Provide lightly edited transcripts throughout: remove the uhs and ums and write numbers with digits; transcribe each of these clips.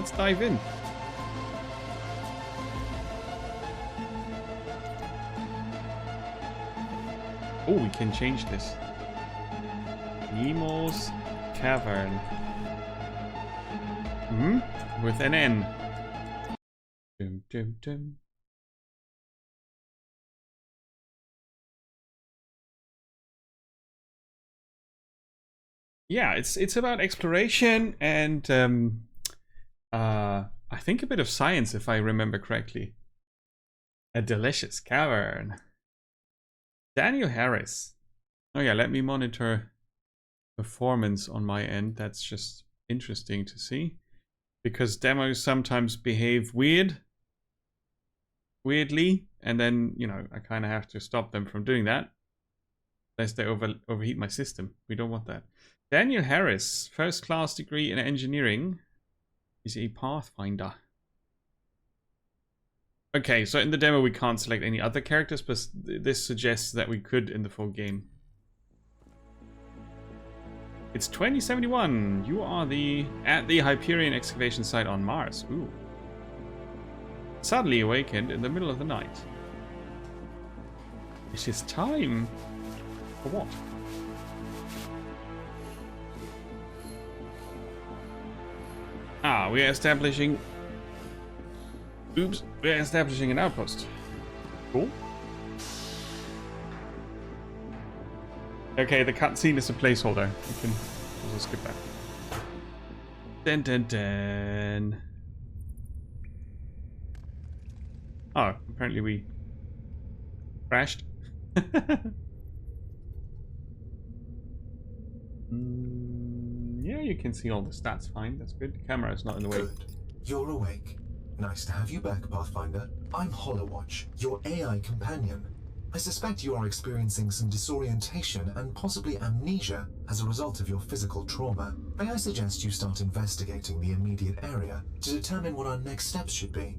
Let's dive in. Oh, we can change this. Nemo's Cavern. With an N. Dum, dum, dum. Yeah, it's about exploration and I think a bit of science, if I remember correctly. A delicious cavern. Daniel Harris. Oh yeah, let me monitor performance on my end. That's just interesting to see. Because demos sometimes behave weirdly, and then, you know, I kind of have to stop them from doing that. Lest they overheat my system. We don't want that. Daniel Harris, first class degree in engineering, is a Pathfinder. Okay, so in the demo we can't select any other characters, but this suggests that we could in the full game. It's 2071. You are at the Hyperion excavation site on Mars. Ooh. Suddenly awakened in the middle of the night. It is time. For what? Ah, we are establishing... Oops, we are establishing an outpost. Cool. Okay, the cutscene is a placeholder. We can also skip that. Dun dun dun. Oh, apparently we crashed. Yeah, you can see all the stats fine. That's good. The camera is not in the way. Good. You're awake. Nice to have you back, Pathfinder. I'm Holowatch, your AI companion. I suspect you are experiencing some disorientation and possibly amnesia as a result of your physical trauma. May I suggest you start investigating the immediate area to determine what our next steps should be?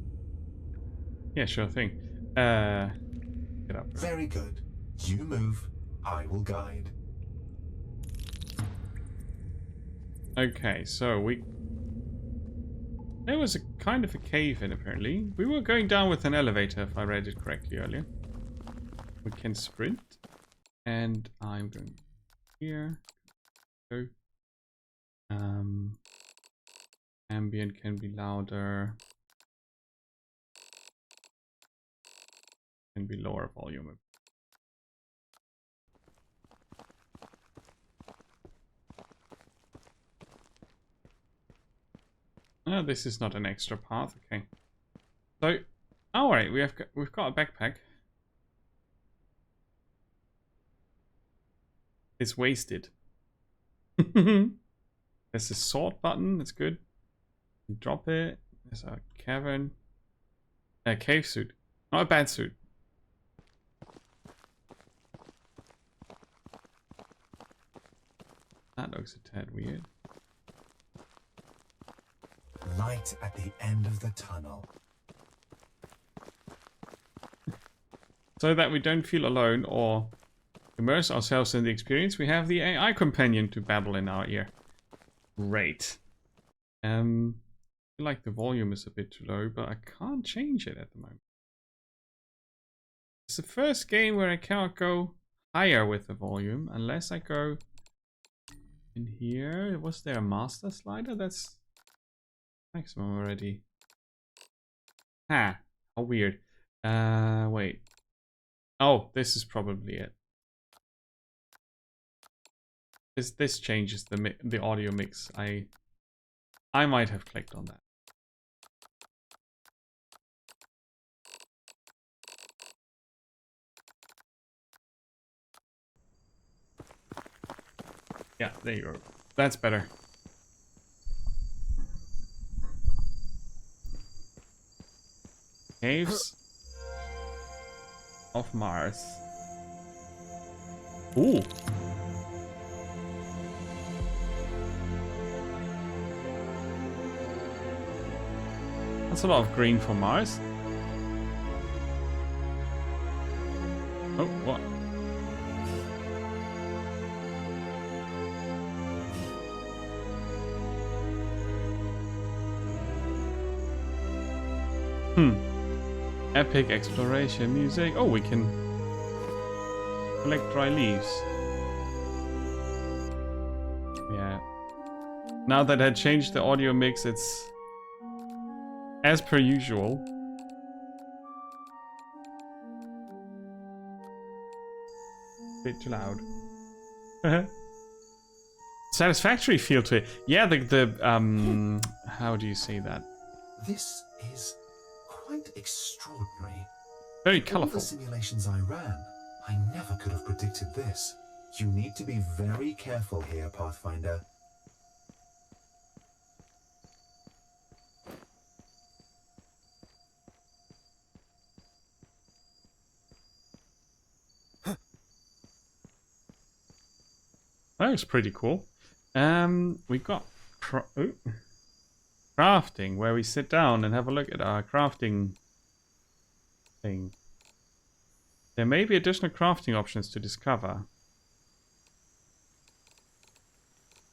Yeah, sure thing. Get up. Very good. You move, I will guide. Okay, so there was a kind of a cave in, apparently. We were going down with an elevator, if I read it correctly earlier. We can sprint. And I'm going here. Go. Ambient can be louder. Can be lower volume. Oh, this is not an extra path. Okay. So, all right, we've got a backpack. It's wasted. There's a sword button. That's good. You drop it. There's a cavern. A cave suit. Not a bad suit. That looks a tad weird. Light at the end of the tunnel. So that we don't feel alone or immerse ourselves in the experience, we have the AI companion to babble in our ear. Great. I feel like the volume is a bit too low, but I can't change it at the moment. It's the first game where I cannot go higher with the volume unless I go in here. Was there a master slider? That's maximum already. Ha! How weird. Wait. Oh, this is probably it. This changes the audio mix. I might have clicked on that. Yeah, there you go. That's better. Caves of Mars. Ooh. That's a lot of green for Mars. Oh, what? Epic exploration music. Oh, we can collect dry leaves. Yeah. Now that I changed the audio mix, it's as per usual. Bit too loud. Satisfactory feel to it. Yeah, the how do you say that? This is quite extraordinary. Very All colorful. the simulations I ran, I never could have predicted this. You need to be very careful here, Pathfinder. That was pretty cool. We've got crafting, where we sit down and have a look at our crafting thing. There may be additional crafting options to discover.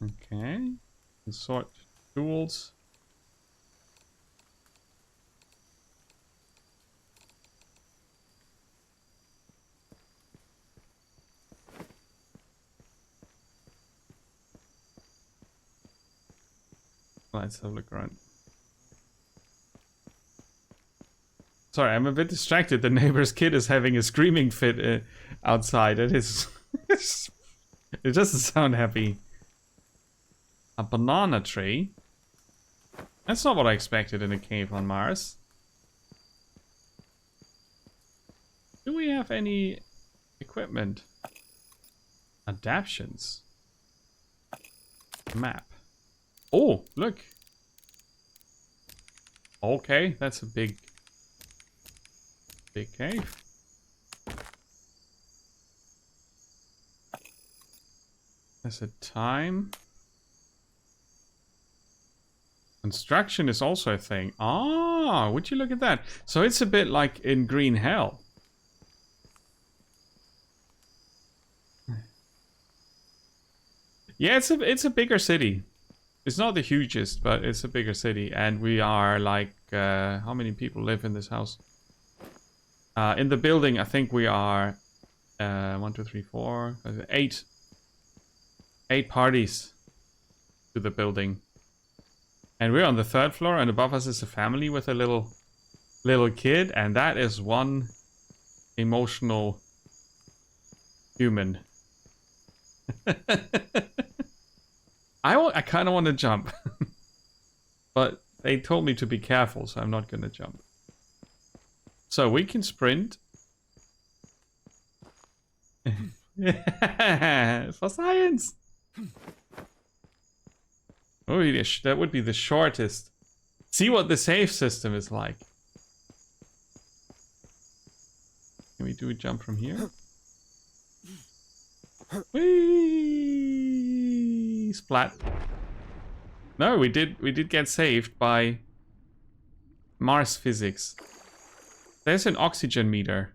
Okay. Sort tools. Let's have a look around. Sorry, I'm a bit distracted. The neighbor's kid is having a screaming fit outside. It is. It doesn't sound happy. A banana tree? That's not what I expected in a cave on Mars. Do we have any equipment? Adaptions. Map. Oh, look. Okay, that's a big cave. There's a time. Construction is also a thing. Ah, would you look at that? So it's a bit like in Green Hell. Yeah, it's a bigger city. It's not the hugest, but it's a bigger city. And we are like, how many people live in this house? In the building, I think we are 1, 2, 3, 4, 8 parties to the building. And we're on the 3rd floor, and above us is a family with a little kid, and that is one emotional human. I kind of want to jump, but they told me to be careful, so I'm not going to jump. So we can sprint. For science. Oh, that would be the shortest. See what the save system is like. Can we do a jump from here? Whee! Splat. No, we did get saved by Mars physics. There's an oxygen meter.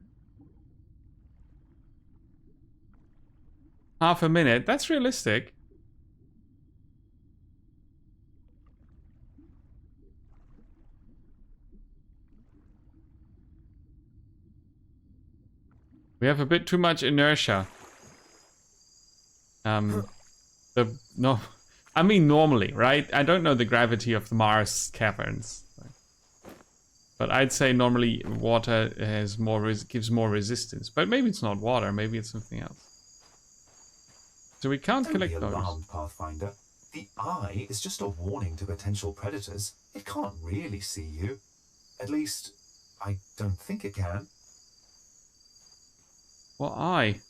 Half a minute. That's realistic. We have a bit too much inertia. No, I mean normally, right? I don't know the gravity of the Mars caverns, but I'd say normally water has gives more resistance. But maybe it's not water. Maybe it's something else. So we can't collect Don't be those. alarmed, Pathfinder. The eye is just a warning to potential predators. It can't really see you. At least, I don't think it can. What eye?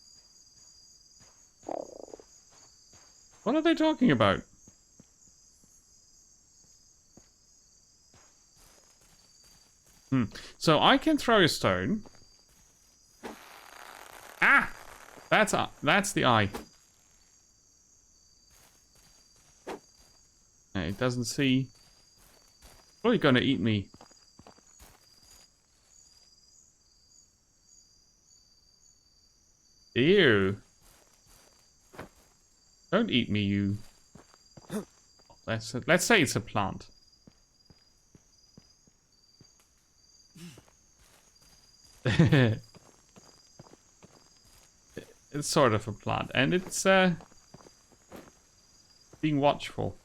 What are they talking about? So I can throw a stone. Ah! That's the eye. It doesn't see. Oh, you're gonna eat me. Ew. Don't eat me, you. Let's say it's a plant. It's sort of a plant, and it's being watchful.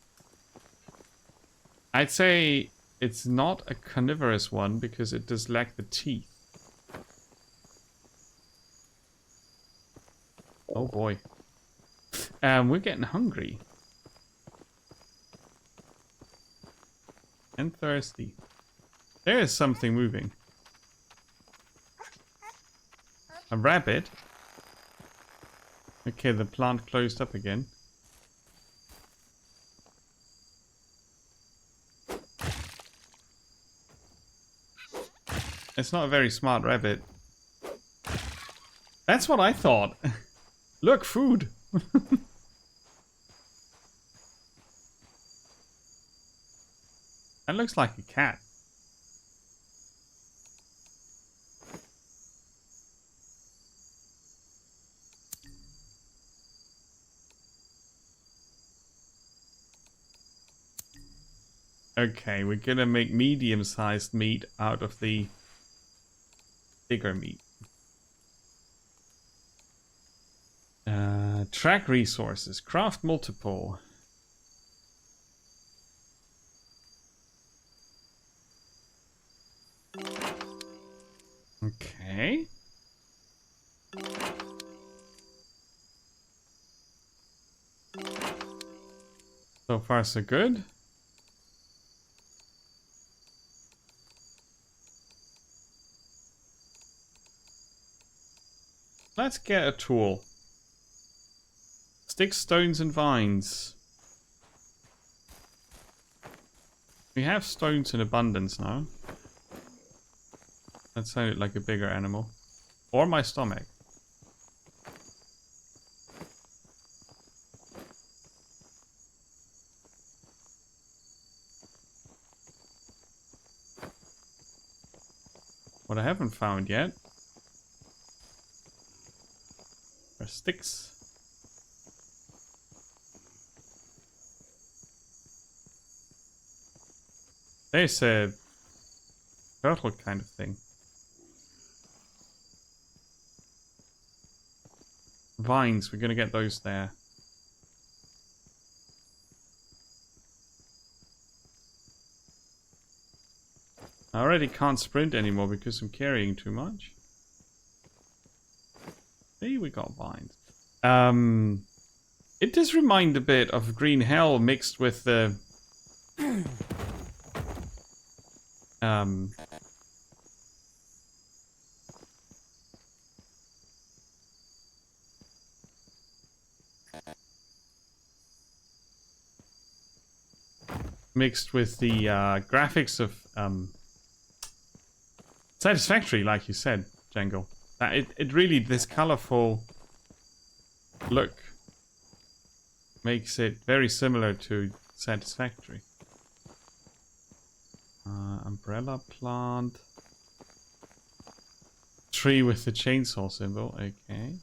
I'd say it's not a carnivorous one because it does lack the teeth. Oh boy. We're getting hungry. And thirsty. There is something moving. A rabbit? Okay, the plant closed up again. It's not a very smart rabbit. That's what I thought. Look, food! That looks like a cat. Okay, we're gonna make medium-sized meat out of the bigger meat. Track resources. Craft multiple. Okay. So far, so good. Let's get a tool. Sticks, stones, and vines. We have stones in abundance now. That sounded like a bigger animal. Or my stomach. What I haven't found yet are sticks. There's a turtle kind of thing. Vines, we're gonna get those there. I already can't sprint anymore because I'm carrying too much. Hey, we got vines. It does remind a bit of Green Hell mixed with the mixed with the graphics of Satisfactory, like you said, Django. It really, this colorful look makes it very similar to Satisfactory. Umbrella plant. Tree with the chainsaw symbol, okay.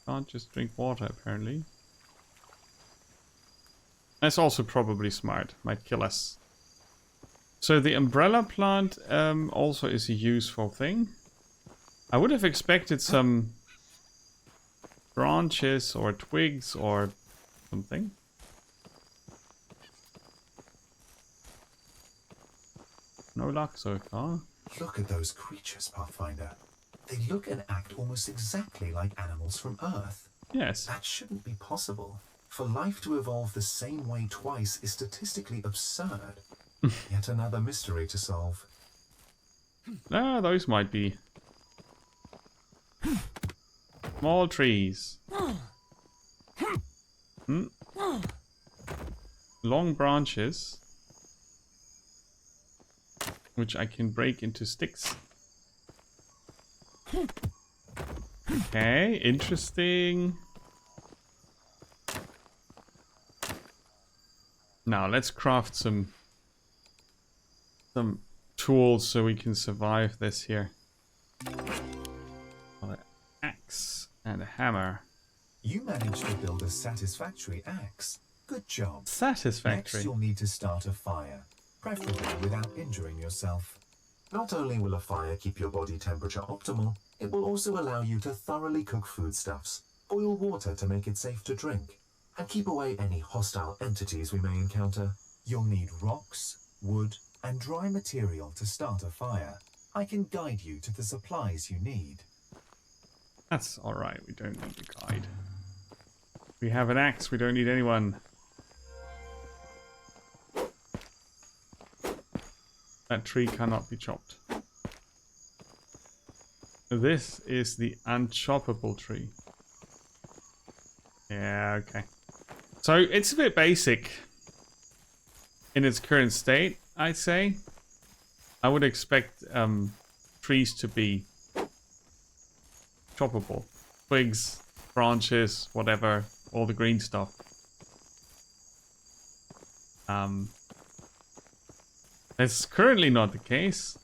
Can't just drink water, apparently. That's also probably smart. Might kill us. So the umbrella plant also is a useful thing. I would have expected some branches or twigs or something. No luck so far. Look at those creatures, Pathfinder. They look and act almost exactly like animals from Earth. Yes. That shouldn't be possible. For life to evolve the same way twice is statistically absurd. Yet another mystery to solve. Ah, those might be. Small trees. Long branches. Which I can break into sticks. Okay, interesting. Now let's craft some tools so we can survive this here. An axe and a hammer. You managed to build a satisfactory axe. Good job. Satisfactory. Next, you'll need to start a fire, preferably without injuring yourself. Not only will a fire keep your body temperature optimal, it will also allow you to thoroughly cook foodstuffs, boil water to make it safe to drink, and keep away any hostile entities we may encounter. You'll need rocks, wood, and dry material to start a fire. I can guide you to the supplies you need. That's alright, we don't need a guide. We have an axe, we don't need anyone. That tree cannot be chopped. This is the unchoppable tree. Yeah, okay. So it's a bit basic in its current state, I'd say. I would expect trees to be choppable. Twigs, branches, whatever, all the green stuff. That's currently not the case.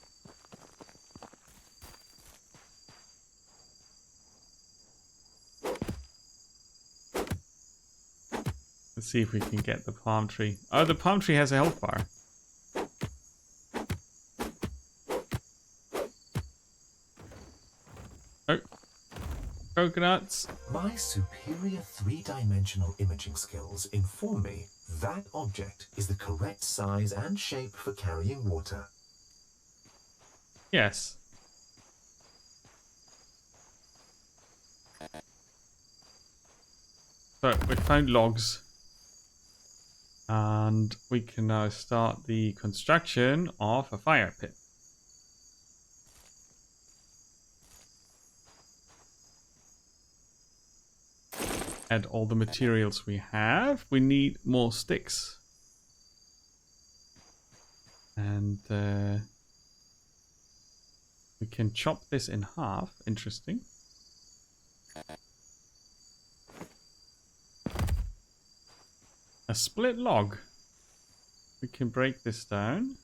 Let's see if we can get the palm tree. Oh, the palm tree has a health bar. Oh. Coconuts. My superior three-dimensional imaging skills inform me that object is the correct size and shape for carrying water. Yes. So we found logs. And we can now start the construction of a fire pit. Add all the materials we have. We need more sticks. And we can chop this in half. Interesting. A split log. We can break this down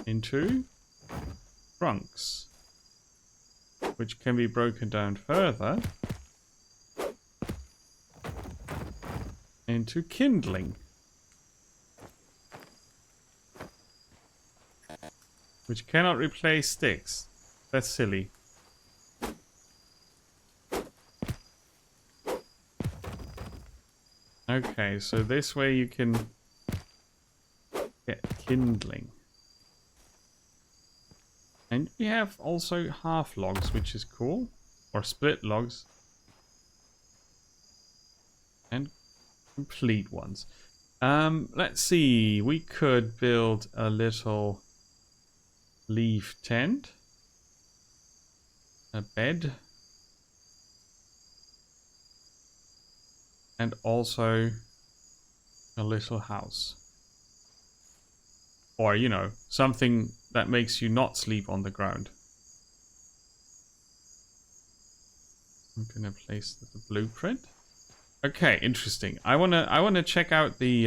into trunks, which can be broken down further into kindling, which cannot replace sticks. That's silly. Okay, so this way you can get kindling. And we have also half logs, which is cool. Or split logs. And complete ones. Let's see. We could build a little leaf tent. A bed. And also a little house. Or, you know, something that makes you not sleep on the ground. I'm gonna place the blueprint. Okay, interesting. I wanna check out the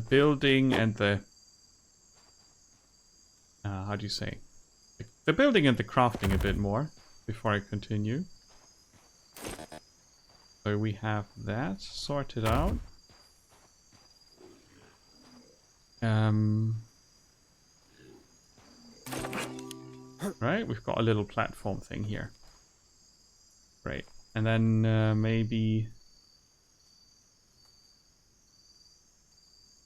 building and the how do you say? The building and the crafting a bit more before I continue. So we have that sorted out. Right, we've got a little platform thing here. Great. And then maybe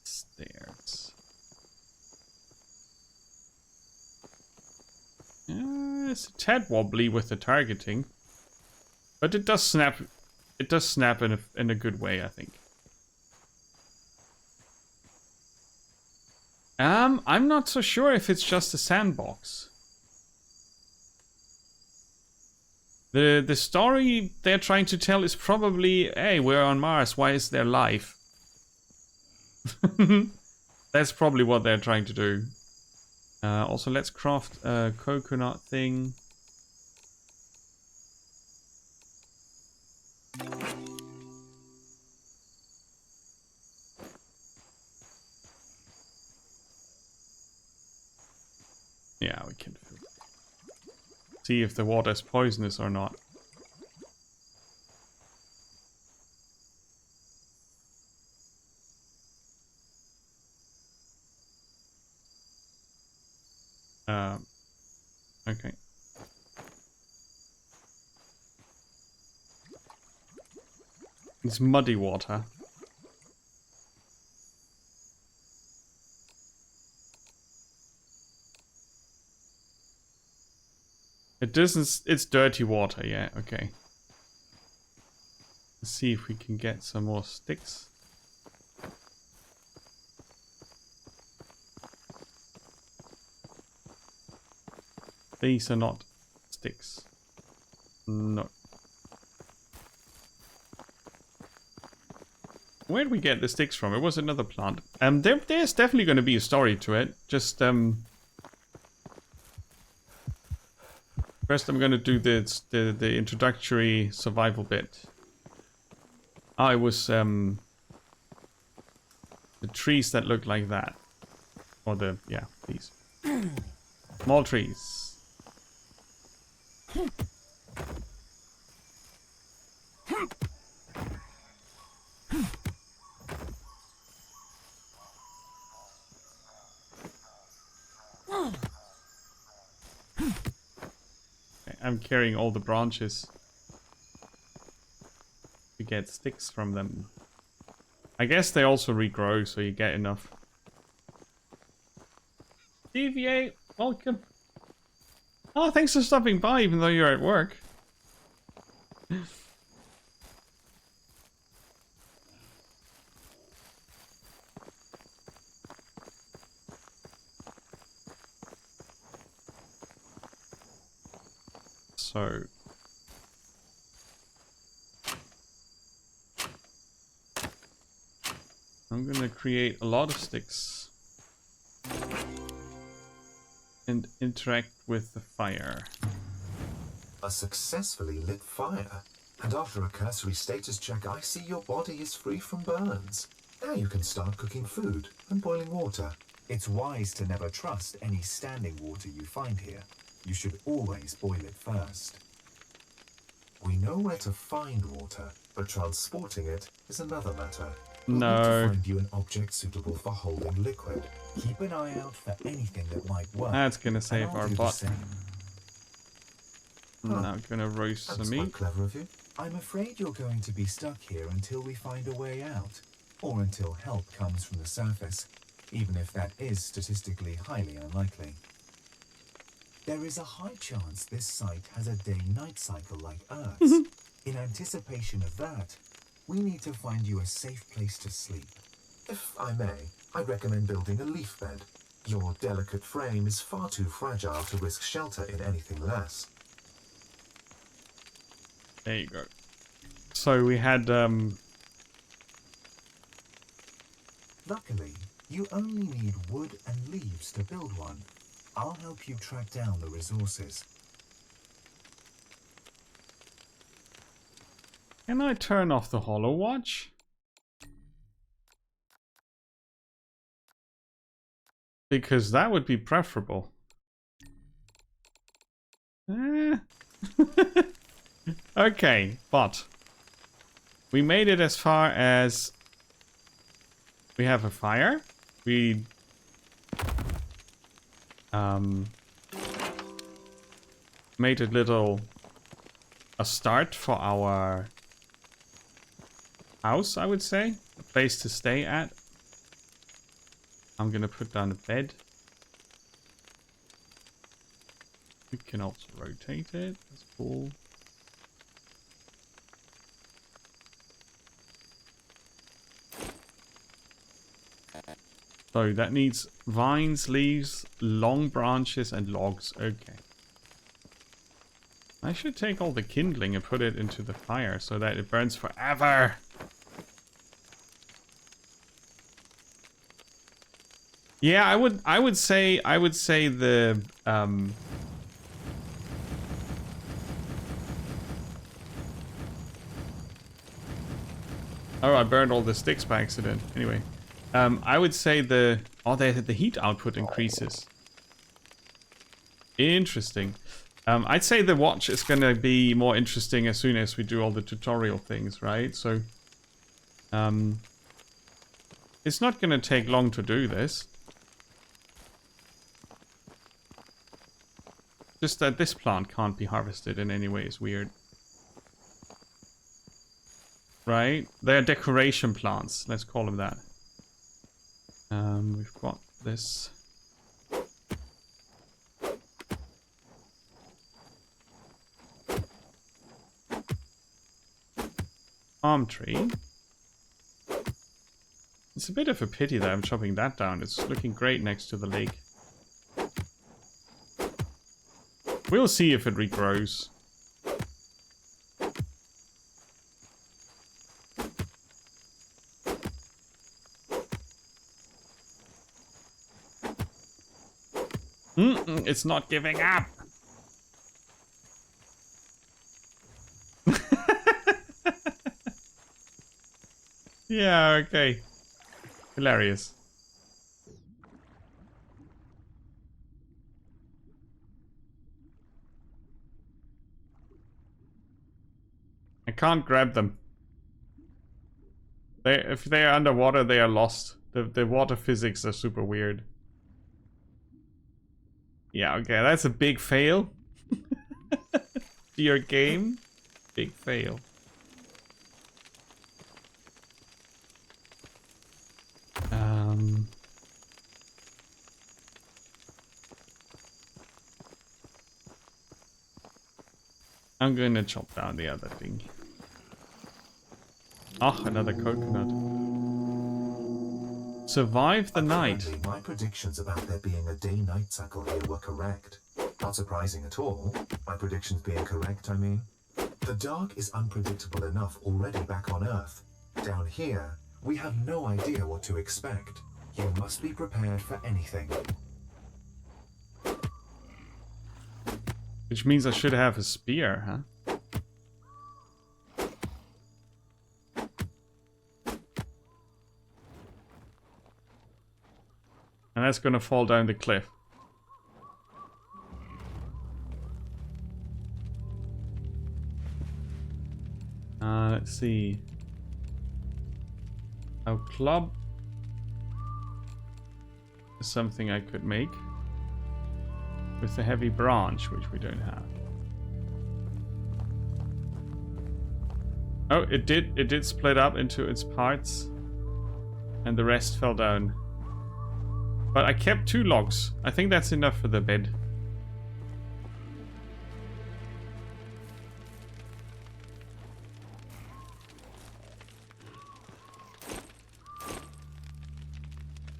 stairs. It's a tad wobbly with the targeting, but it does snap. It does snap in a good way, I think. I'm not so sure if it's just a sandbox. The story they're trying to tell is probably, hey, we're on Mars. Why is there life? That's probably what they're trying to do. Also, let's craft a coconut thing. Yeah, we can see if the water is poisonous or not. Okay. It's muddy water. It doesn't... It's dirty water, yeah, okay. Let's see if we can get some more sticks. These are not sticks. No. Where did we get the sticks from? It was another plant. There's definitely going to be a story to it. Just, first I'm going to do the introductory survival bit. I was, the trees that look like that. Or yeah, these. Small trees. I'm carrying all the branches to get sticks from them. I guess they also regrow, so you get enough. DVA, welcome. Oh, thanks for stopping by, even though you're at work. So... I'm gonna create a lot of sticks. And interact with the fire. A successfully lit fire. And after a cursory status check, I see your body is free from burns. Now you can start cooking food and boiling water. It's wise to never trust any standing water you find here. You should always boil it first. We know where to find water, but transporting it is another matter. We'll No. need to find you an object suitable for holding liquid. Keep an eye out for anything that might work. That's gonna save and I'll our do the butt. same. Now I'm gonna roast That's some quite meat. clever of you. I'm afraid you're going to be stuck here until we find a way out, or until help comes from the surface, even if that is statistically highly unlikely. There is a high chance this site has a day-night cycle like Earth's. In anticipation of that, we need to find you a safe place to sleep. If I may, I'd recommend building a leaf bed. Your delicate frame is far too fragile to risk shelter in anything less. There you go. So we had Luckily, you only need wood and leaves to build one. I'll help you track down the resources. Can I turn off the Hollow Watch? Because that would be preferable. Okay, but we made it as far as we have a fire. We made a start for our house, I would say. A place to stay at. I'm gonna put down a bed. We can also rotate it. That's cool. So that needs vines, leaves, long branches, and logs. Okay. I should take all the kindling and put it into the fire so that it burns forever. Yeah, I would say the Oh, I burned all the sticks by accident. Anyway, I would say the heat output increases. Interesting. I'd say the watch is gonna be more interesting as soon as we do all the tutorial things, right? So, it's not gonna take long to do this. Just that this plant can't be harvested in any way is weird. Right? They're decoration plants. Let's call them that. We've got this. Palm tree. It's a bit of a pity that I'm chopping that down. It's looking great next to the lake. We'll see if it regrows. It's not giving up. Yeah, okay. Hilarious. I can't grab them. If they are underwater, they are lost. The water physics are super weird. Yeah, okay, that's a big fail. To your game. Big fail. I'm gonna chop down the other thing. Ah, another coconut. Survive the night. Apparently, my predictions about there being a day-night cycle here were correct. Not surprising at all. My predictions being correct, I mean. The dark is unpredictable enough already back on Earth. Down here, we have no idea what to expect. You must be prepared for anything. Which means I should have a spear, huh? And that's gonna fall down the cliff. Let's see. Our club is something I could make with a heavy branch, which we don't have. Oh, it did split up into its parts, and the rest fell down. But I kept 2 logs. I think that's enough for the bed.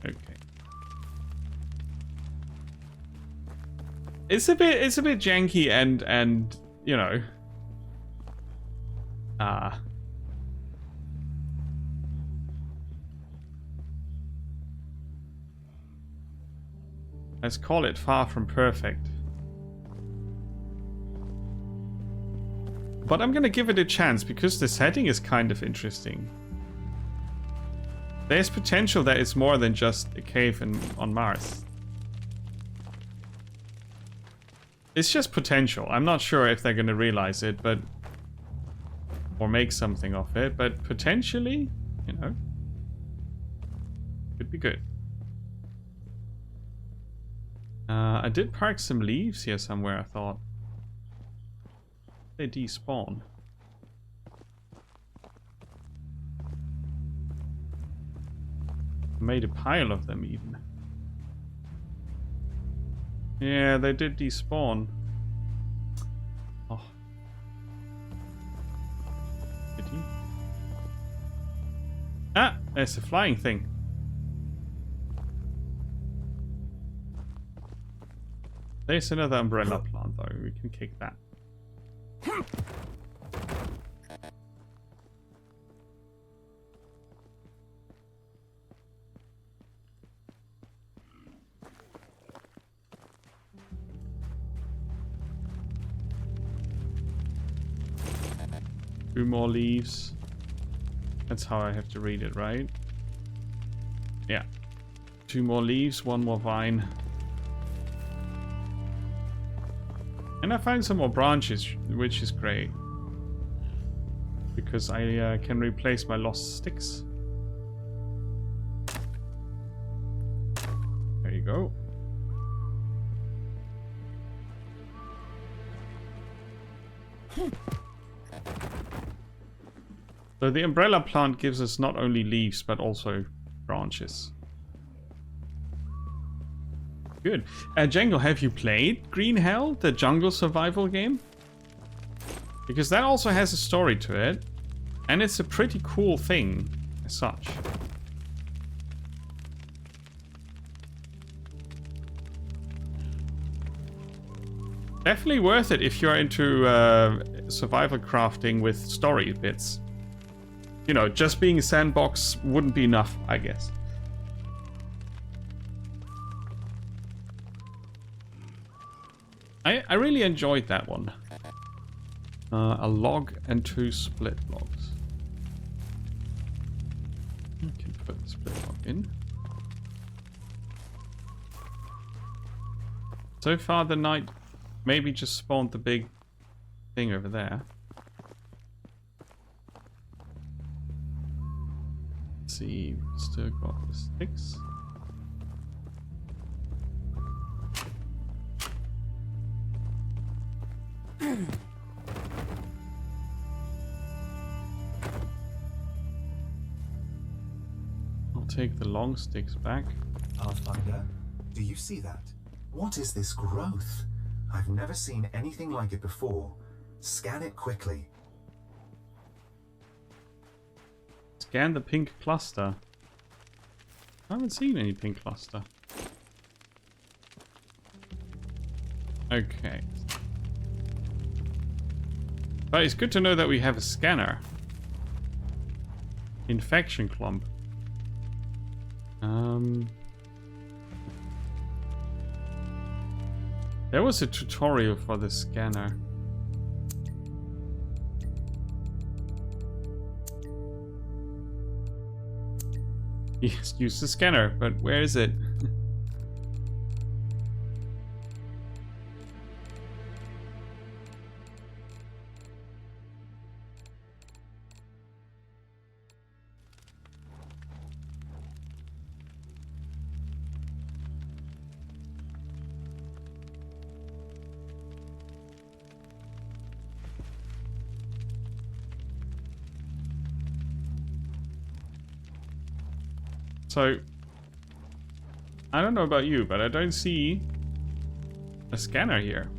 Okay. It's a bit janky and you know. Let's call it far from perfect. But I'm gonna give it a chance because the setting is kind of interesting. There's potential that it's more than just a cave on Mars. It's just potential. I'm not sure if they're gonna realize it, but... or make something of it, but potentially, you know, could be good. I did park some leaves here somewhere, I thought. They despawn. Made a pile of them even. Yeah, they did despawn. Oh. Pity. Ah, there's a flying thing. There's another umbrella plant though, we can kick that. 2 more leaves. That's how I have to read it, right? Yeah. 2 more leaves, 1 more vine. And I find some more branches, which is great. Because I can replace my lost sticks. There you go. So the umbrella plant gives us not only leaves, but also branches. Good. Django, have you played Green Hell, the jungle survival game? Because that also has a story to it. And it's a pretty cool thing as such. Definitely worth it if you're into survival crafting with story bits. You know, just being a sandbox wouldn't be enough, I guess. I really enjoyed that one. A log and 2 split logs. I can put the split log in. So far the night maybe just spawned the big thing over there. Let's see, still got the sticks. I'll take the long sticks back. Pathfinder, do you see that? What is this growth? I've never seen anything like it before. Scan it quickly. Scan the pink cluster. I haven't seen any pink cluster. Okay. But it's good to know that we have a scanner. Infection clump. There was a tutorial for the scanner. Yes, use the scanner, but where is it? So, I don't know about you, but I don't see a scanner here.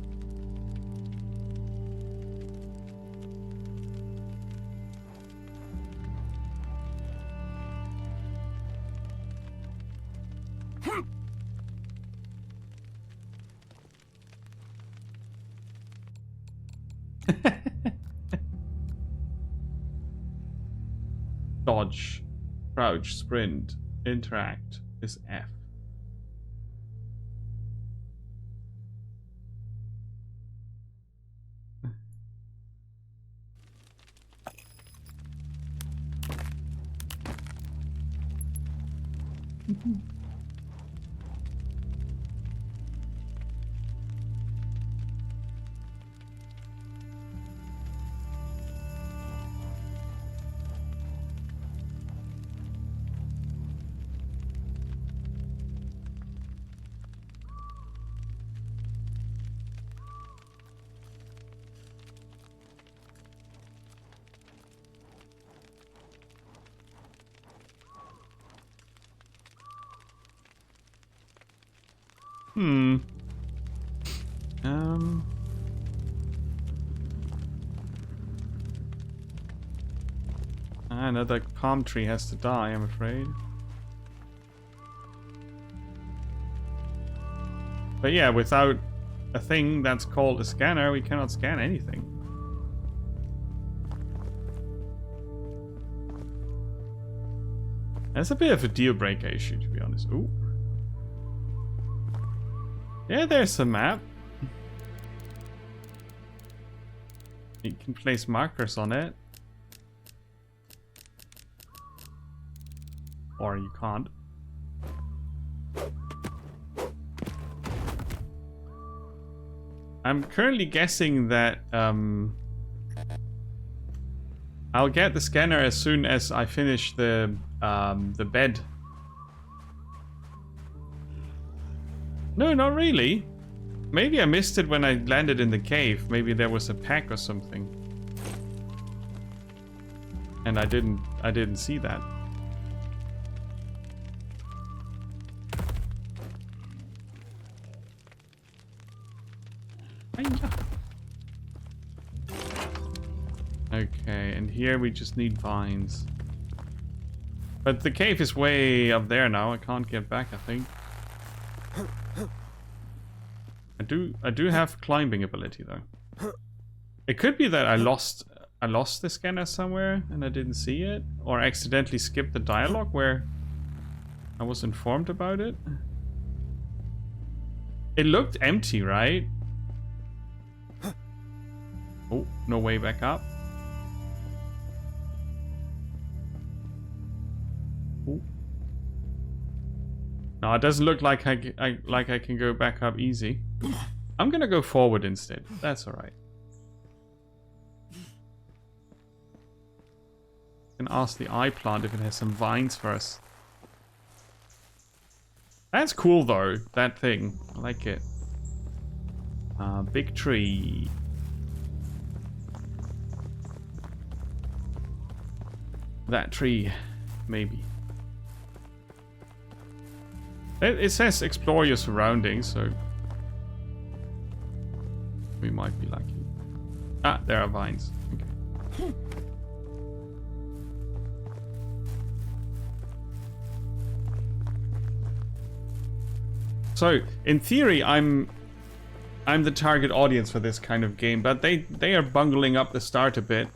Dodge, crouch, sprint, interact is F. Another palm tree has to die, I'm afraid. But yeah, without a thing that's called a scanner, we cannot scan anything. That's a bit of a deal breaker issue, to be honest. Ooh. Yeah, there's a map. You can place markers on it. Or you can't. I'm currently guessing that I'll get the scanner as soon as I finish the bed. No, not really. Maybe I missed it when I landed in the cave. Maybe there was a pack or something. And I didn't see that. Okay, and here we just need vines. But the cave is way up there now. I can't get back, I think. I do have climbing ability though. It could be that I lost the scanner somewhere and I didn't see it, or accidentally skipped the dialogue where I was informed about it. It looked empty, right? Oh, no way back up. Ooh. No, it doesn't look like I can go back up easy. I'm gonna go forward instead. That's alright. Can ask the eye plant if it has some vines for us. That's cool though, that thing. I like it. Big tree. That tree, maybe. It says explore your surroundings, so we might be lucky. Ah, there are vines. Okay. So, in theory, I'm the target audience for this kind of game, but they are bungling up the start a bit.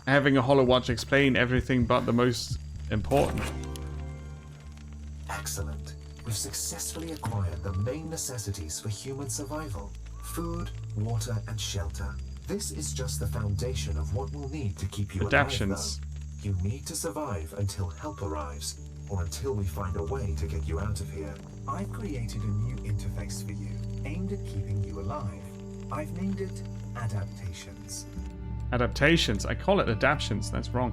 Having a HoloWatch explain everything but the most important. Excellent. We've successfully acquired the main necessities for human survival. Food, water, and shelter. This is just the foundation of what we'll need to keep you Adaptions. alive, though. You need to survive until help arrives, or until we find a way to get you out of here. I've created a new interface for you, aimed at keeping you alive. I've named it Adaptations. Adaptations. I call it adaptions. That's wrong.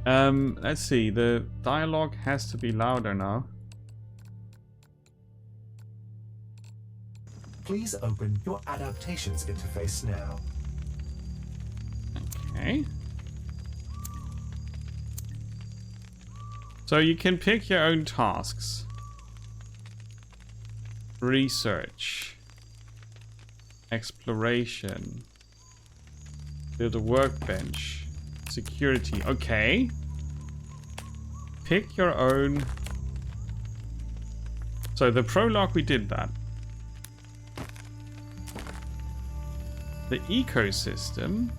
Let's see. The dialogue has to be louder now. Please open your Adaptations interface now. Okay. So you can pick your own tasks. Research. Exploration. Build a workbench. Security. Okay. Pick your own. So the prologue, we did that. The ecosystem.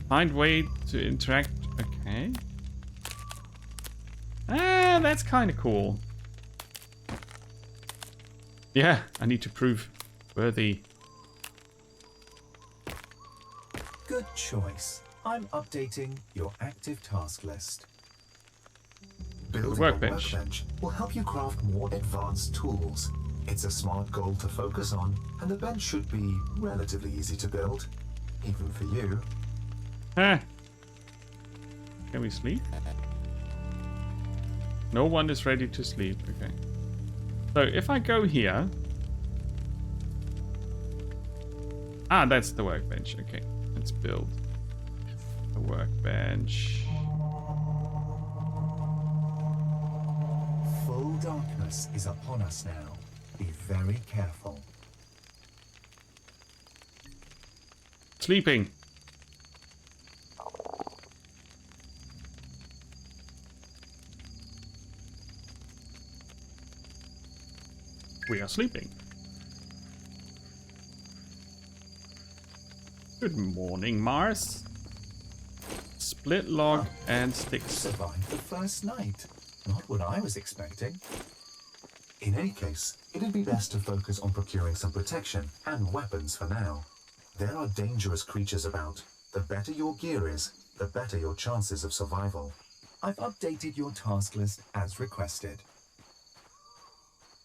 Find way to interact. Okay. Ah, that's kind of cool. Yeah, I need to prove worthy. Good choice. I'm updating your active task list. Building workbench. a workbench will help you craft more advanced tools. It's a smart goal to focus on, and the bench should be relatively easy to build, even for you. Ah. Can we sleep? No one is ready to sleep. Okay. So if I go here. Ah, that's the workbench. Okay. Let's build a workbench. Full darkness is upon us now. Be very careful. Sleeping. We are sleeping. Good morning, Mars. Split log and sticks. Survived the first night. Not what I was expecting. In any case, it'd be best to focus on procuring some protection and weapons for now. There are dangerous creatures about. The better your gear is, the better your chances of survival. I've updated your task list as requested.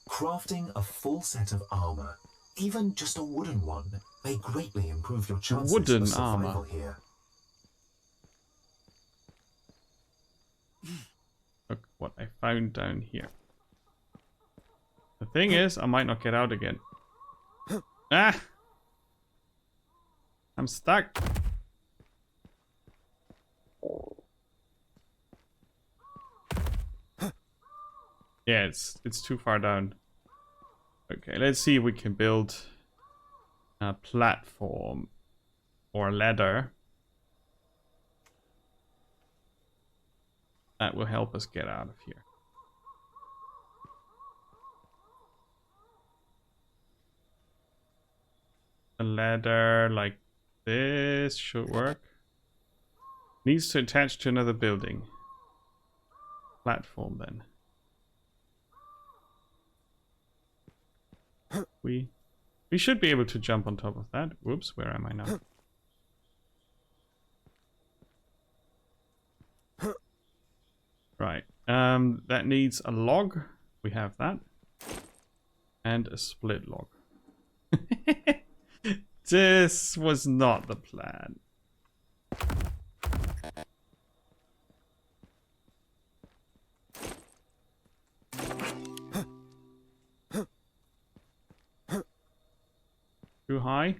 Crafting a full set of armor, even just a wooden one, may greatly improve your chances Wooden of survival armor. here. Look what I found down here. The thing is, I might not get out again. Ah! I'm stuck. Yeah, it's too far down. Okay, let's see if we can build a platform or a ladder that will help us get out of here. A ladder like this should work. Needs to attach to another building. Platform then. We should be able to jump on top of that. Whoops, where am I now? Right. That needs a log. We have that. And a split log. This was not the plan. Too high?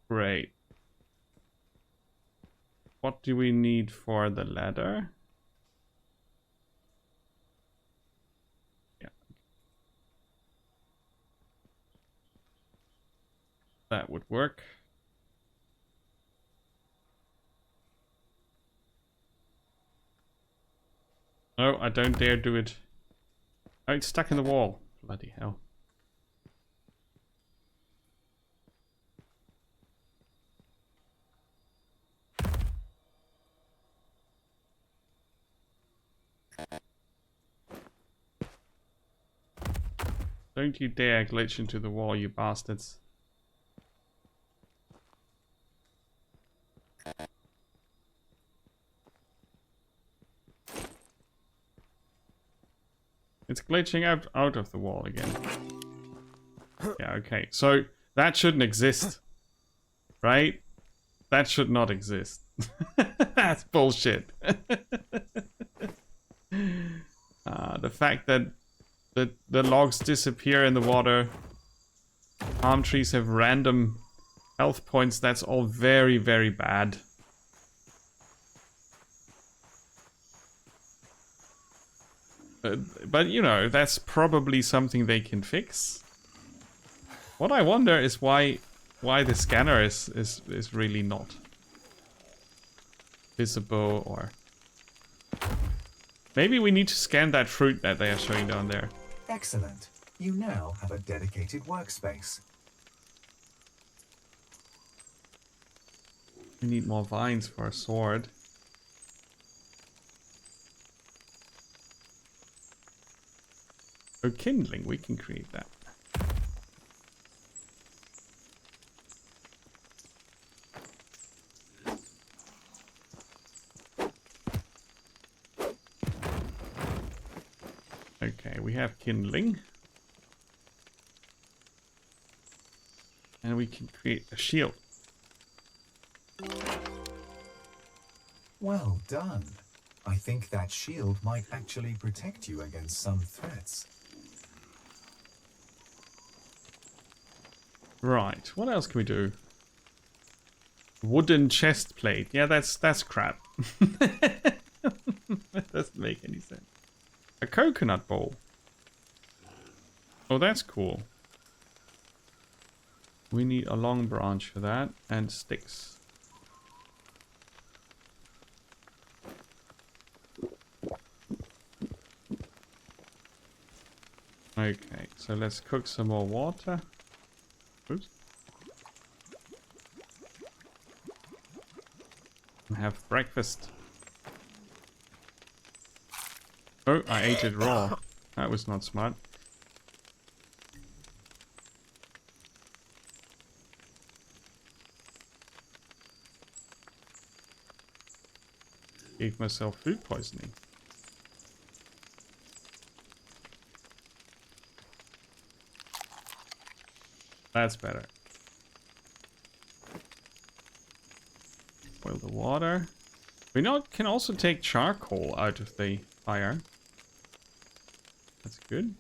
Great. What do we need for the ladder? Yeah. That would work. Oh, I don't dare do it. Oh, it's stuck in the wall. Bloody hell. Don't you dare glitch into the wall, you bastards. It's glitching out of the wall again. Yeah, okay. So that shouldn't exist. Right? That should not exist. That's bullshit. The fact that the logs disappear in the water, palm trees have random health points, that's all very, very bad. But you know, that's probably something they can fix. What I wonder is why the scanner is really not visible, or maybe we need to scan that fruit that they are showing down there. Excellent. You now have a dedicated workspace. We need more vines for a sword. Oh, kindling, we can create that. Okay, we have kindling. And we can create a shield. Well done. I think that shield might actually protect you against some threats. Right, what else can we do? Wooden chest plate. Yeah, that's crap. That doesn't make any sense. A coconut bowl. Oh, that's cool. We need a long branch for that and sticks. Okay, so let's cook some more water. Oops. And have breakfast. Oh, I ate it raw. That was not smart. Gave myself food poisoning. That's better. Boil the water. We can also take charcoal out of the fire. That's good.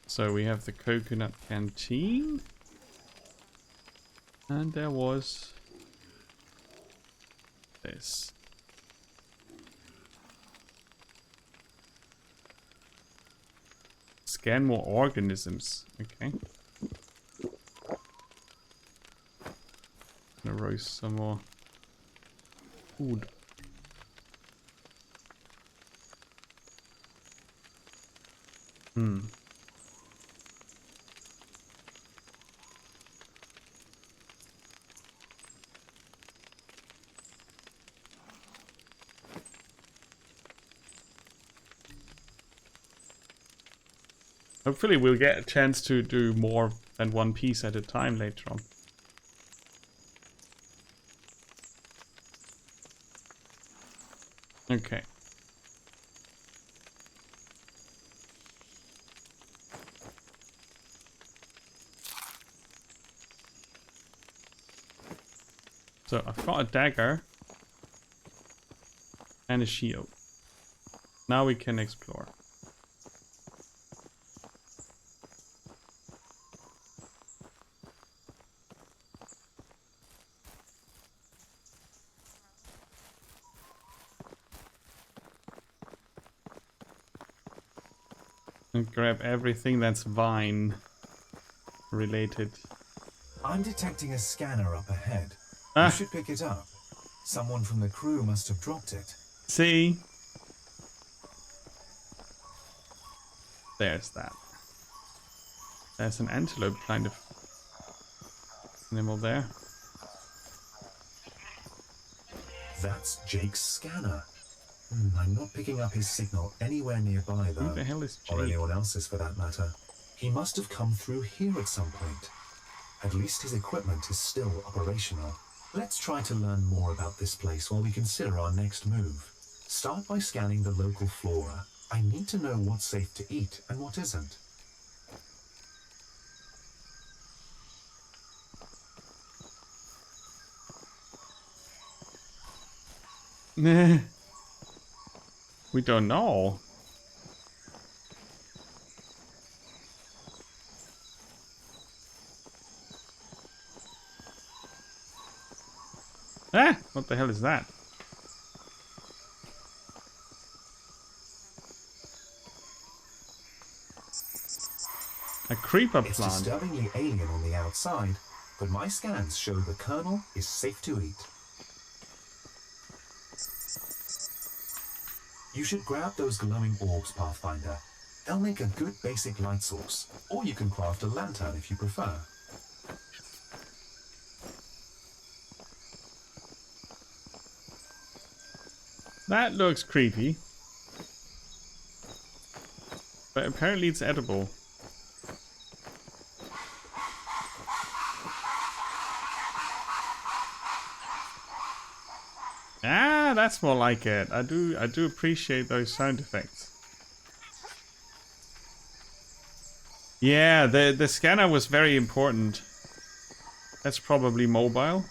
So we have the coconut canteen. And there was this. Scan more organisms. Okay. Gonna roast some more food. Hopefully we'll get a chance to do more than one piece at a time later on. Okay. So I've got a dagger and a shield. Now we can explore. And grab everything that's vine related. I'm detecting a scanner up ahead. Ah. You should pick it up. Someone from the crew must have dropped it. See? There's that. There's an antelope kind of animal there. That's Jake's scanner. I'm not picking up his signal anywhere nearby, though. Who the hell is Or Jake? anyone else's, for that matter. He must have come through here at some point. At least his equipment is still operational. Let's try to learn more about this place while we consider our next move. Start by scanning the local flora. I need to know what's safe to eat and what isn't. Nah. We don't know. Ah! What the hell is that? A creeper It's plant. disturbingly alien on the outside, but my scans show the kernel is safe to eat. You should grab those glowing orbs, Pathfinder. They'll make a good basic light source, or you can craft a lantern if you prefer. That looks creepy. But apparently it's edible. Ah, that's more like it. I do appreciate those sound effects. Yeah, the scanner was very important. That's probably mobile.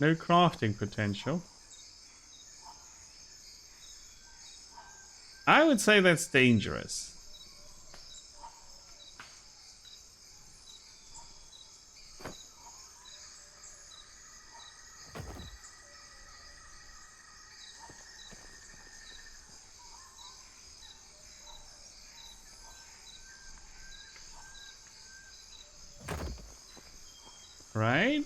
No crafting potential. I would say that's dangerous. Right?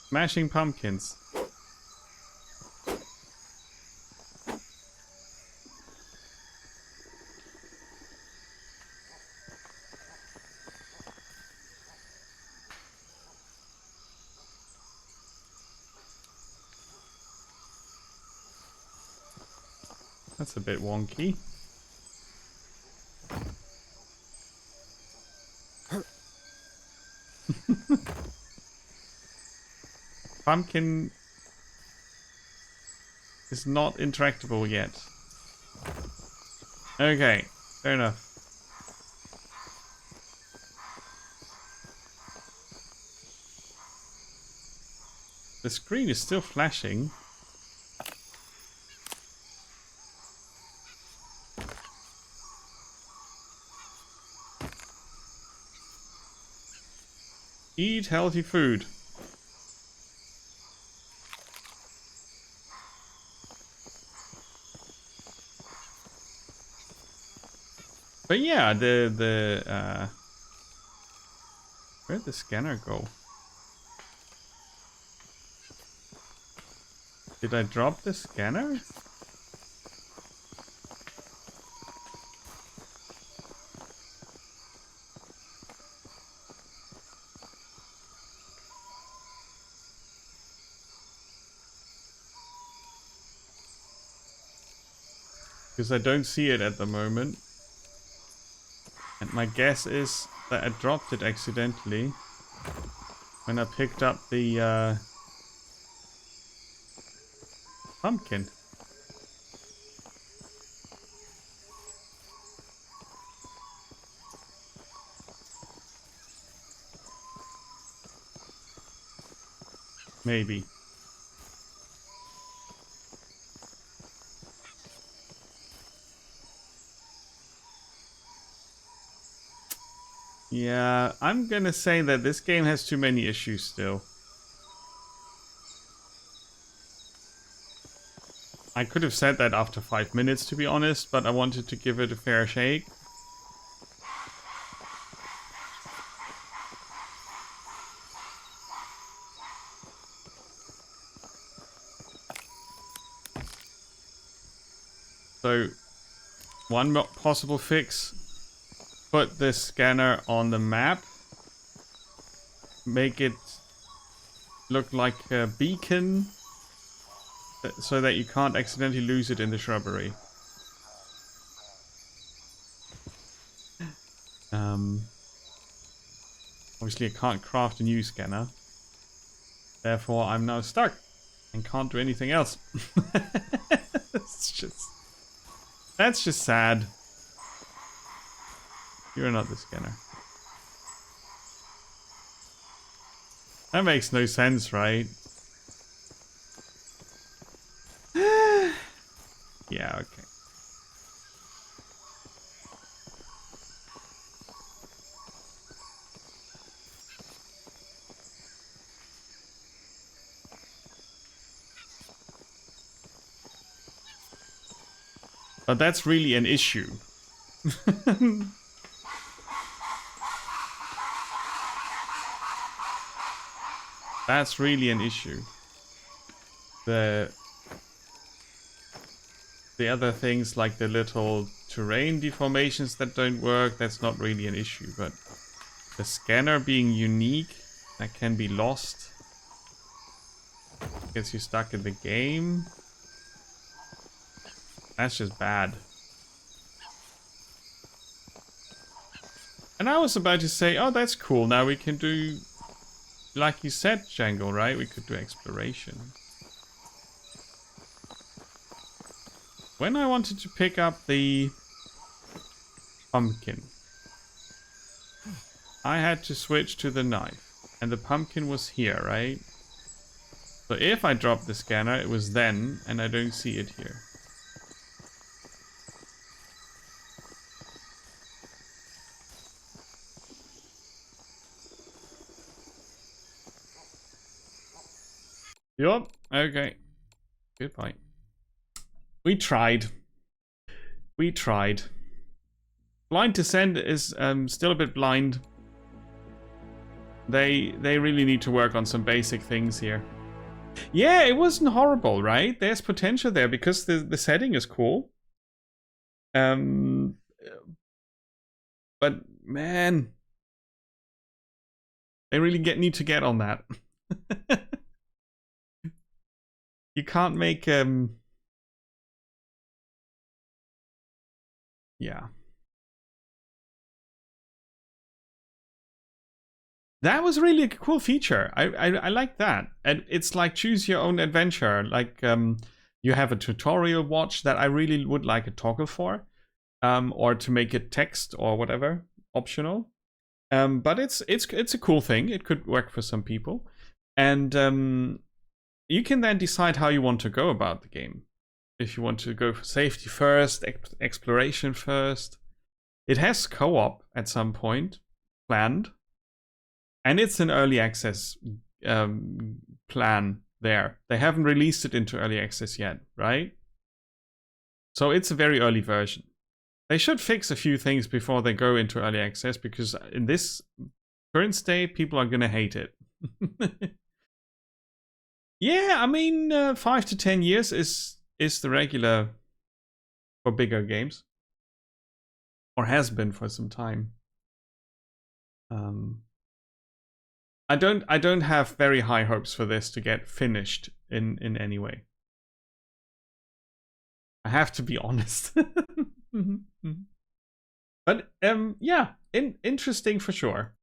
Smashing pumpkins. That's a bit wonky. pumpkin is not interactable yet. Okay, fair enough. The screen is still flashing. Eat healthy food. But yeah, where'd the scanner go? Did I drop the scanner? Because I don't see it at the moment. And my guess is that I dropped it accidentally when I picked up the pumpkin. Maybe. Yeah, I'm gonna say that this game has too many issues still. I could have said that after 5 minutes, to be honest, but I wanted to give it a fair shake. So, one possible fix, put the scanner on the map, make it look like a beacon, so that you can't accidentally lose it in the shrubbery. Obviously I can't craft a new scanner, therefore I'm now stuck and can't do anything else. That's just sad. You're not the scanner. That makes no sense, right? Yeah, okay. But that's really an issue. That's really an issue. The other things like the little terrain deformations that don't work, that's not really an issue. But the scanner being unique, that can be lost. Gets you stuck in the game. That's just bad. And I was about to say, oh, that's cool. Now we can do, like you said, Django, right? We could do exploration. When I wanted to pick up the pumpkin, I had to switch to the knife. And the pumpkin was here, right? So if I drop the scanner, it was then, and I don't see it here. Yup. Okay. Goodbye. We tried. We tried. Blind Descent is still a bit blind. They really need to work on some basic things here. Yeah, it wasn't horrible, right? There's potential there because the setting is cool. But man, they really need to get on that. You can't make yeah. That was really a cool feature. I like that. And it's like choose your own adventure. Like you have a tutorial watch that I really would like a toggle for, or to make it text or whatever, optional. But it's a cool thing. It could work for some people, and you can then decide how you want to go about the game. If you want to go for safety first, exploration first. It has co-op at some point planned. And it's an early access plan there. They haven't released it into early access yet, right? So it's a very early version. They should fix a few things before they go into early access, because in this current state, people are going to hate it. Yeah, I mean, 5 to 10 years is the regular for bigger games. Or has been for some time. I don't have very high hopes for this to get finished in any way. I have to be honest. But yeah, interesting for sure.